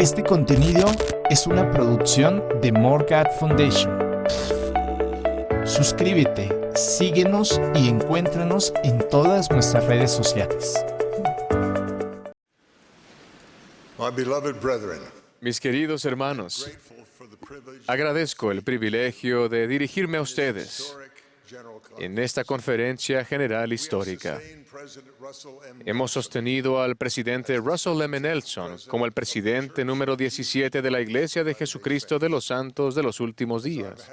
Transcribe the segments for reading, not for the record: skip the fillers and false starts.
Este contenido es una producción de Morgat Foundation. Suscríbete, síguenos y encuéntranos en todas nuestras redes sociales. My beloved brethren, Mis queridos hermanos, agradezco el privilegio de dirigirme a ustedes en esta conferencia general histórica. Hemos sostenido al presidente Russell M. Nelson como el presidente número 17 de la Iglesia de Jesucristo de los Santos de los Últimos Días.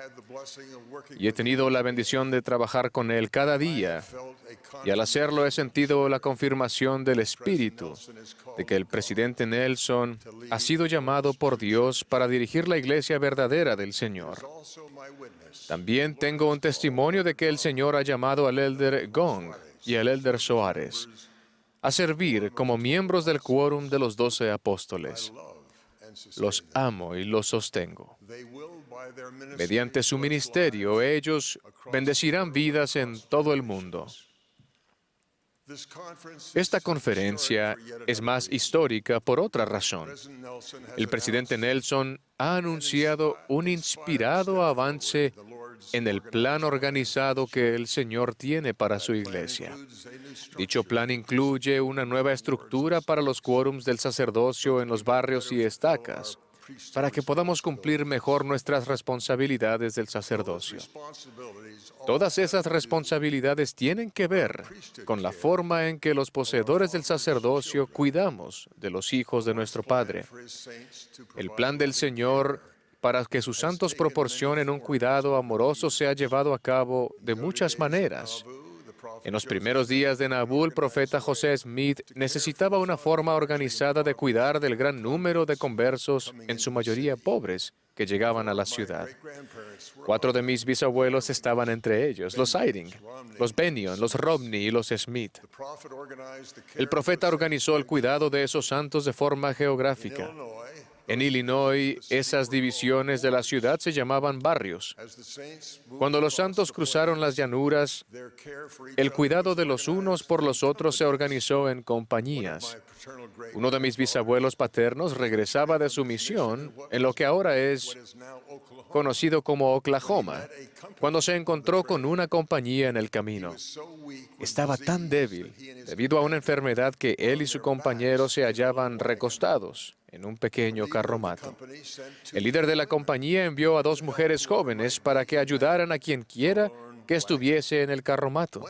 Y he tenido la bendición de trabajar con él cada día. Y al hacerlo he sentido la confirmación del Espíritu de que el presidente Nelson ha sido llamado por Dios para dirigir la Iglesia verdadera del Señor. También tengo un testimonio de que el Señor ha llamado al Elder Gong y al Elder Soares a servir como miembros del quórum de los 12 apóstoles. Los amo y los sostengo. Mediante su ministerio, ellos bendecirán vidas en todo el mundo. Esta conferencia es más histórica por otra razón. El presidente Nelson ha anunciado un inspirado avance en el plan organizado que el Señor tiene para su iglesia. Dicho plan incluye una nueva estructura para los quórums del sacerdocio en los barrios y estacas, para que podamos cumplir mejor nuestras responsabilidades del sacerdocio. Todas esas responsabilidades tienen que ver con la forma en que los poseedores del sacerdocio cuidamos de los hijos de nuestro Padre. El plan del Señor para que sus santos proporcionen un cuidado amoroso se ha llevado a cabo de muchas maneras. En los primeros días de Nauvoo, el profeta José Smith necesitaba una forma organizada de cuidar del gran número de conversos, en su mayoría pobres, que llegaban a la ciudad. 4 de mis bisabuelos estaban entre ellos, los Eyring, los Bennion, los Romney y los Smith. El profeta organizó el cuidado de esos santos de forma geográfica. En Illinois, esas divisiones de la ciudad se llamaban barrios. Cuando los santos cruzaron las llanuras, el cuidado de los unos por los otros se organizó en compañías. Uno de mis bisabuelos paternos regresaba de su misión en lo que ahora es conocido como Oklahoma, cuando se encontró con una compañía en el camino. Estaba tan débil debido a una enfermedad que él y su compañero se hallaban recostados en un pequeño carromato. El líder de la compañía envió a 2 mujeres jóvenes para que ayudaran a quien quiera que estuviese en el carromato.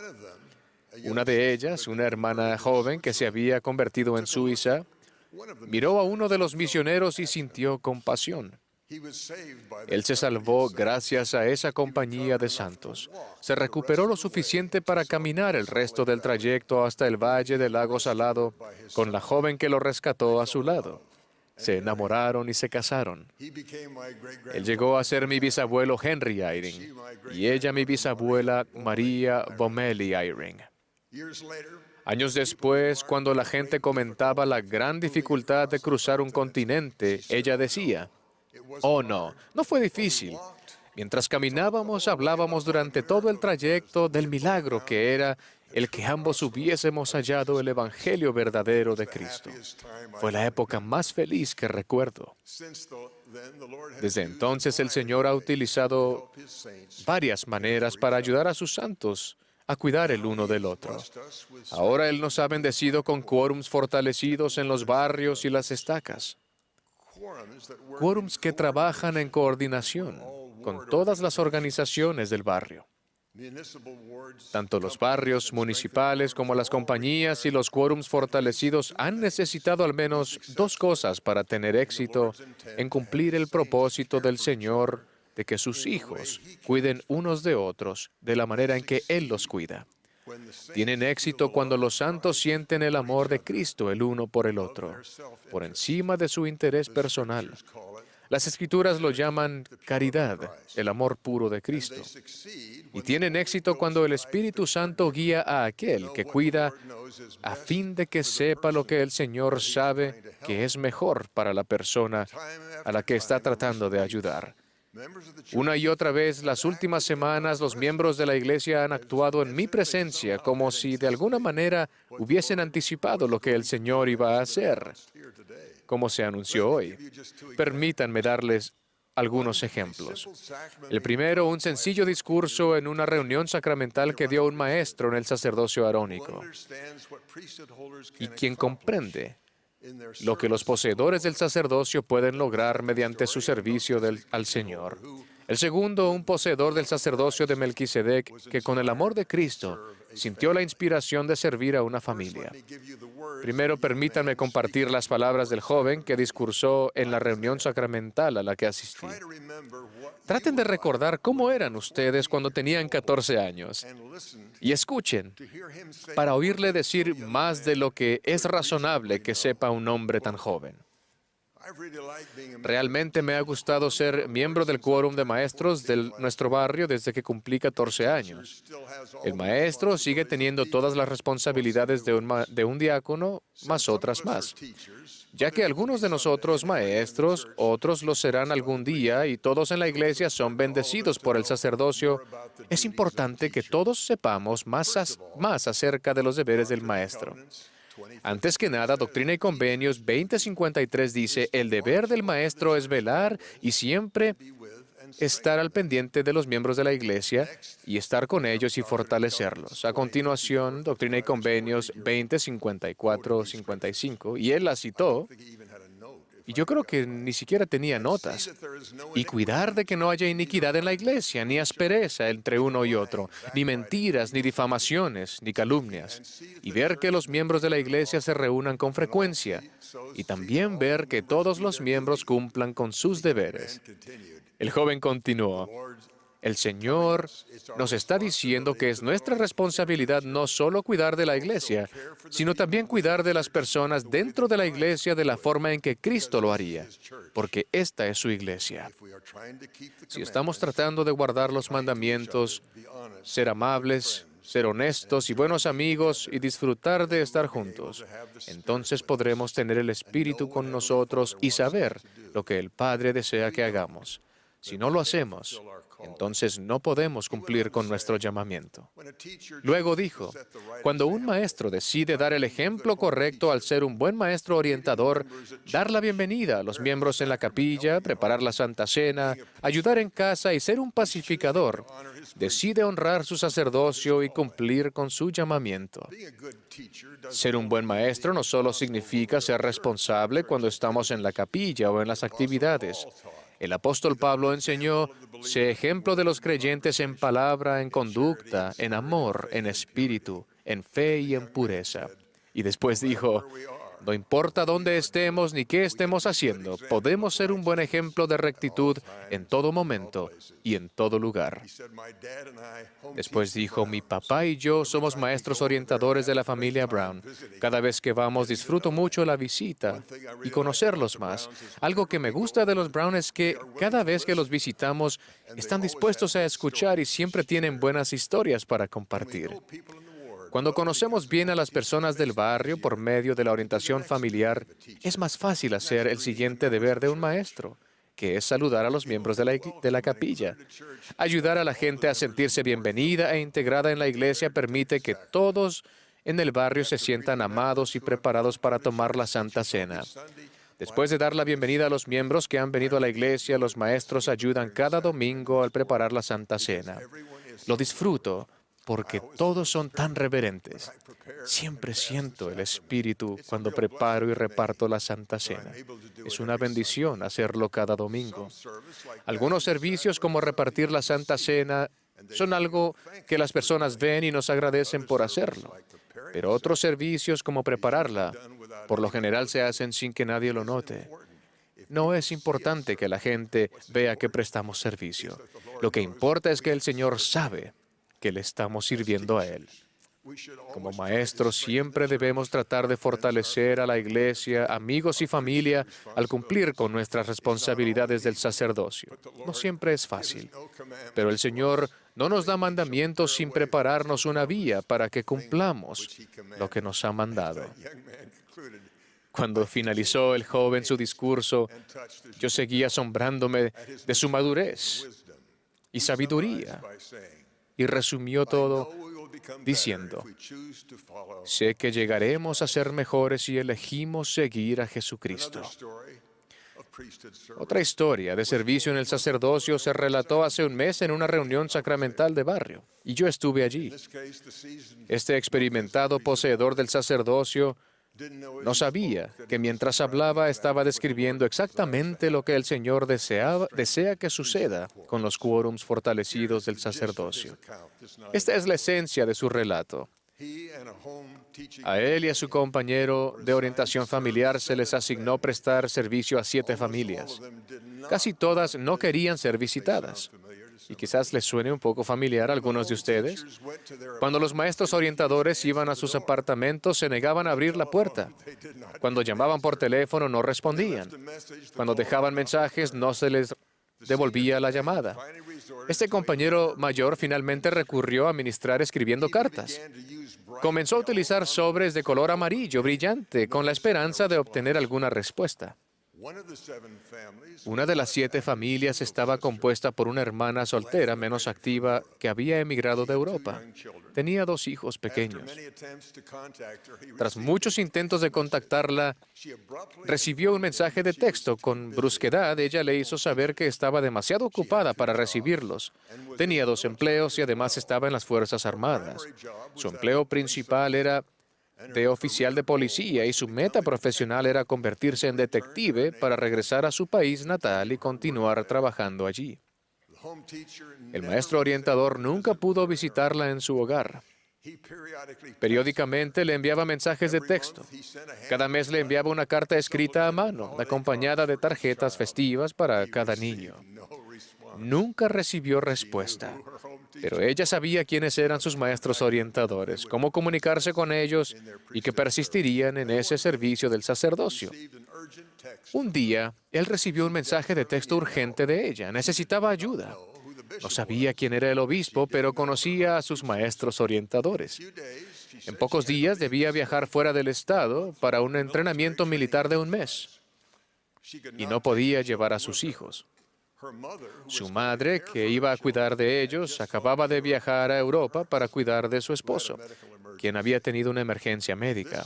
Una de ellas, una hermana joven que se había convertido en Suiza, miró a uno de los misioneros y sintió compasión. Él se salvó gracias a esa compañía de santos. Se recuperó lo suficiente para caminar el resto del trayecto hasta el valle del lago Salado con la joven que lo rescató a su lado. Se enamoraron y se casaron. Él llegó a ser mi bisabuelo Henry Eyring y ella mi bisabuela María Bomeli Eyring. Años después, cuando la gente comentaba la gran dificultad de cruzar un continente, ella decía: «Oh, no fue difícil. Mientras caminábamos, hablábamos durante todo el trayecto del milagro que era el que ambos hubiésemos hallado el Evangelio verdadero de Cristo. Fue la época más feliz que recuerdo». Desde entonces, el Señor ha utilizado varias maneras para ayudar a sus santos a cuidar el uno del otro. Ahora Él nos ha bendecido con quórums fortalecidos en los barrios y las estacas. Quórums que trabajan en coordinación con todas las organizaciones del barrio. Tanto los barrios municipales como las compañías y los quórums fortalecidos han necesitado al menos 2 cosas para tener éxito en cumplir el propósito del Señor de que sus hijos cuiden unos de otros de la manera en que Él los cuida. Tienen éxito cuando los santos sienten el amor de Cristo el uno por el otro, por encima de su interés personal. Las Escrituras lo llaman caridad, el amor puro de Cristo. Y tienen éxito cuando el Espíritu Santo guía a aquel que cuida a fin de que sepa lo que el Señor sabe que es mejor para la persona a la que está tratando de ayudar. Una y otra vez, las últimas semanas, los miembros de la iglesia han actuado en mi presencia como si de alguna manera hubiesen anticipado lo que el Señor iba a hacer, como se anunció hoy. Permítanme darles algunos ejemplos. El primero, un sencillo discurso en una reunión sacramental que dio un maestro en el sacerdocio arónico, y quien comprende lo que los poseedores del sacerdocio pueden lograr mediante su servicio al Señor. El segundo, un poseedor del sacerdocio de Melquisedec que con el amor de Cristo sintió la inspiración de servir a una familia. Primero, permítanme compartir las palabras del joven que discursó en la reunión sacramental a la que asistí. Traten de recordar cómo eran ustedes cuando tenían 14 años y escuchen para oírle decir más de lo que es razonable que sepa un hombre tan joven. Realmente me ha gustado ser miembro del quórum de maestros de nuestro barrio desde que cumplí 14 años. El maestro sigue teniendo todas las responsabilidades de un diácono, más otras más, ya que algunos de nosotros maestros, otros lo serán algún día y todos en la iglesia son bendecidos por el sacerdocio. Es importante que todos sepamos más acerca de los deberes del maestro. Antes que nada, Doctrina y Convenios 2053 dice, el deber del maestro es velar y siempre estar al pendiente de los miembros de la iglesia y estar con ellos y fortalecerlos. A continuación, Doctrina y Convenios 2054-55, y él la citó, y yo creo que ni siquiera tenía notas. Y cuidar de que no haya iniquidad en la iglesia, ni aspereza entre uno y otro, ni mentiras, ni difamaciones, ni calumnias. Y ver que los miembros de la iglesia se reúnan con frecuencia. Y también ver que todos los miembros cumplan con sus deberes. El joven continuó. El Señor nos está diciendo que es nuestra responsabilidad no solo cuidar de la iglesia, sino también cuidar de las personas dentro de la iglesia de la forma en que Cristo lo haría, porque esta es su iglesia. Si estamos tratando de guardar los mandamientos, ser amables, ser honestos y buenos amigos y disfrutar de estar juntos, entonces podremos tener el Espíritu con nosotros y saber lo que el Padre desea que hagamos. Si no lo hacemos, entonces no podemos cumplir con nuestro llamamiento. Luego dijo, cuando un maestro decide dar el ejemplo correcto al ser un buen maestro orientador, dar la bienvenida a los miembros en la capilla, preparar la Santa Cena, ayudar en casa y ser un pacificador, decide honrar su sacerdocio y cumplir con su llamamiento. Ser un buen maestro no solo significa ser responsable cuando estamos en la capilla o en las actividades. El apóstol Pablo enseñó, sé ejemplo de los creyentes en palabra, en conducta, en amor, en espíritu, en fe y en pureza. Y después dijo, no importa dónde estemos ni qué estemos haciendo, podemos ser un buen ejemplo de rectitud en todo momento y en todo lugar. Después dijo, mi papá y yo somos maestros orientadores de la familia Brown. Cada vez que vamos disfruto mucho la visita y conocerlos más. Algo que me gusta de los Brown es que cada vez que los visitamos están dispuestos a escuchar y siempre tienen buenas historias para compartir. Cuando conocemos bien a las personas del barrio por medio de la orientación familiar, es más fácil hacer el siguiente deber de un maestro, que es saludar a los miembros de la capilla. Ayudar a la gente a sentirse bienvenida e integrada en la iglesia permite que todos en el barrio se sientan amados y preparados para tomar la Santa Cena. Después de dar la bienvenida a los miembros que han venido a la iglesia, los maestros ayudan cada domingo al preparar la Santa Cena. Lo disfruto porque todos son tan reverentes. Siempre siento el Espíritu cuando preparo y reparto la Santa Cena. Es una bendición hacerlo cada domingo. Algunos servicios, como repartir la Santa Cena, son algo que las personas ven y nos agradecen por hacerlo. Pero otros servicios, como prepararla, por lo general se hacen sin que nadie lo note. No es importante que la gente vea que prestamos servicio. Lo que importa es que el Señor sabe que le estamos sirviendo a Él. Como maestros, siempre debemos tratar de fortalecer a la iglesia, amigos y familia al cumplir con nuestras responsabilidades del sacerdocio. No siempre es fácil, pero el Señor no nos da mandamientos sin prepararnos una vía para que cumplamos lo que nos ha mandado. Cuando finalizó el joven su discurso, yo seguí asombrándome de su madurez y sabiduría, y resumió todo diciendo: sé que llegaremos a ser mejores si elegimos seguir a Jesucristo. Otra historia de servicio en el sacerdocio se relató hace un mes en una reunión sacramental de barrio, y yo estuve allí. Este experimentado poseedor del sacerdocio no sabía que mientras hablaba estaba describiendo exactamente lo que el Señor desea que suceda con los quórums fortalecidos del sacerdocio. Esta es la esencia de su relato. A él y a su compañero de orientación familiar se les asignó prestar servicio a 7 familias. Casi todas no querían ser visitadas. Y quizás les suene un poco familiar a algunos de ustedes. Cuando los maestros orientadores iban a sus apartamentos, se negaban a abrir la puerta. Cuando llamaban por teléfono, no respondían. Cuando dejaban mensajes, no se les devolvía la llamada. Este compañero mayor finalmente recurrió a ministrar escribiendo cartas. Comenzó a utilizar sobres de color amarillo brillante con la esperanza de obtener alguna respuesta. Una de las 7 familias estaba compuesta por una hermana soltera menos activa que había emigrado de Europa. Tenía 2 hijos pequeños. Tras muchos intentos de contactarla, recibió un mensaje de texto. Con brusquedad, ella le hizo saber que estaba demasiado ocupada para recibirlos. Tenía 2 empleos y además estaba en las Fuerzas Armadas. Su empleo principal era de oficial de policía y su meta profesional era convertirse en detective para regresar a su país natal y continuar trabajando allí. El maestro orientador nunca pudo visitarla en su hogar. Periódicamente le enviaba mensajes de texto. Cada mes le enviaba una carta escrita a mano, acompañada de tarjetas festivas para cada niño. Nunca recibió respuesta, pero ella sabía quiénes eran sus maestros orientadores, cómo comunicarse con ellos y que persistirían en ese servicio del sacerdocio. Un día, él recibió un mensaje de texto urgente de ella. Necesitaba ayuda. No sabía quién era el obispo, pero conocía a sus maestros orientadores. En pocos días debía viajar fuera del estado para un entrenamiento militar de un mes y no podía llevar a sus hijos. Su madre, que iba a cuidar de ellos, acababa de viajar a Europa para cuidar de su esposo, quien había tenido una emergencia médica.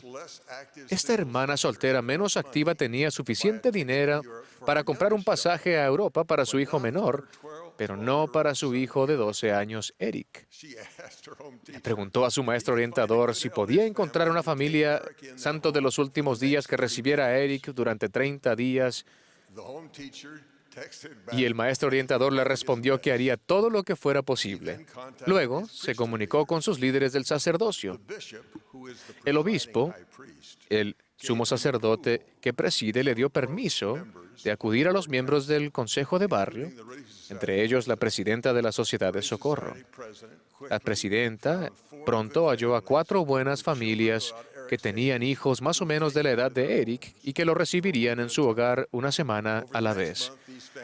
Esta hermana soltera menos activa tenía suficiente dinero para comprar un pasaje a Europa para su hijo menor, pero no para su hijo de 12 años, Eric. Le preguntó a su maestro orientador si podía encontrar una familia santo de los últimos días que recibiera a Eric durante 30 días. Y el maestro orientador le respondió que haría todo lo que fuera posible. Luego se comunicó con sus líderes del sacerdocio. El obispo, el sumo sacerdote que preside, le dio permiso de acudir a los miembros del consejo de barrio, entre ellos la presidenta de la Sociedad de Socorro. La presidenta pronto halló a 4 buenas familias que tenían hijos más o menos de la edad de Eric y que lo recibirían en su hogar una semana a la vez.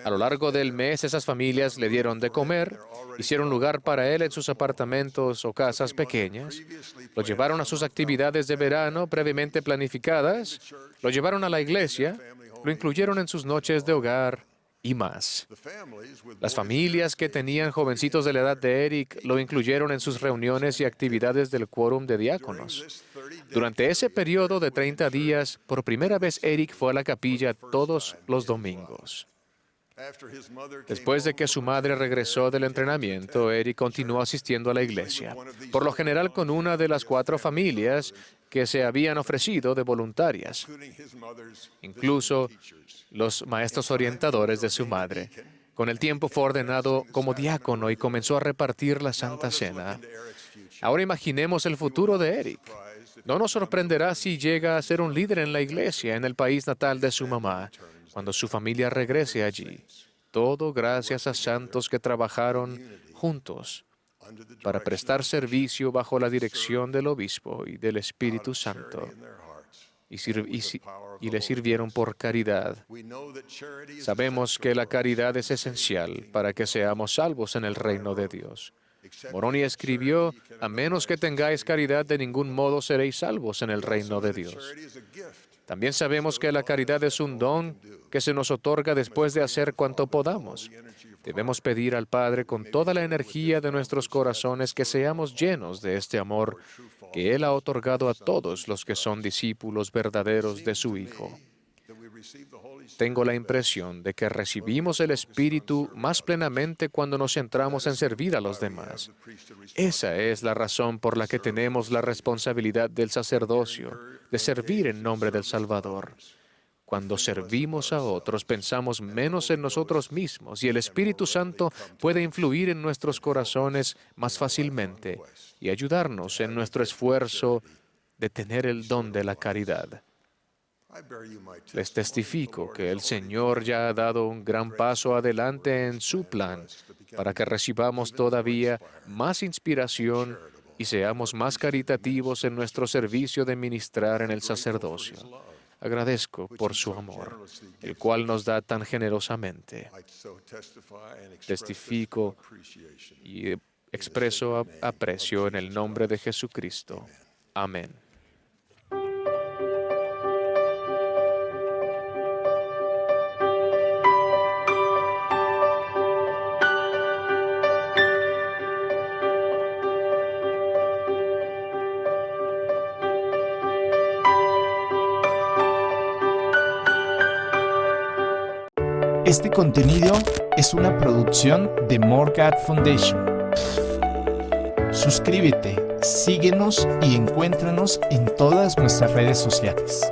A lo largo del mes, esas familias le dieron de comer, hicieron lugar para él en sus apartamentos o casas pequeñas, lo llevaron a sus actividades de verano previamente planificadas, lo llevaron a la iglesia, lo incluyeron en sus noches de hogar y más. Las familias que tenían jovencitos de la edad de Eric lo incluyeron en sus reuniones y actividades del quórum de diáconos. Durante ese periodo de 30 días, por primera vez Eric fue a la capilla todos los domingos. Después de que su madre regresó del entrenamiento, Eric continuó asistiendo a la iglesia, por lo general con una de las 4 familias que se habían ofrecido de voluntarias, incluso los maestros orientadores de su madre. Con el tiempo fue ordenado como diácono y comenzó a repartir la Santa Cena. Ahora imaginemos el futuro de Eric. No nos sorprenderá si llega a ser un líder en la iglesia en el país natal de su mamá, cuando su familia regrese allí. Todo gracias a santos que trabajaron juntos para prestar servicio bajo la dirección del obispo y del Espíritu Santo y le sirvieron por caridad. Sabemos que la caridad es esencial para que seamos salvos en el reino de Dios. Moroni escribió: a menos que tengáis caridad, de ningún modo seréis salvos en el reino de Dios. También sabemos que la caridad es un don que se nos otorga después de hacer cuanto podamos. Debemos pedir al Padre con toda la energía de nuestros corazones que seamos llenos de este amor que Él ha otorgado a todos los que son discípulos verdaderos de su Hijo. Tengo la impresión de que recibimos el Espíritu más plenamente cuando nos centramos en servir a los demás. Esa es la razón por la que tenemos la responsabilidad del sacerdocio, de servir en nombre del Salvador. Cuando servimos a otros, pensamos menos en nosotros mismos y el Espíritu Santo puede influir en nuestros corazones más fácilmente y ayudarnos en nuestro esfuerzo de tener el don de la caridad. Les testifico que el Señor ya ha dado un gran paso adelante en su plan para que recibamos todavía más inspiración y seamos más caritativos en nuestro servicio de ministrar en el sacerdocio. Agradezco por su amor, el cual nos da tan generosamente. Testifico y expreso aprecio en el nombre de Jesucristo. Amén. Este contenido es una producción de More God Foundation. Suscríbete, síguenos y encuéntranos en todas nuestras redes sociales.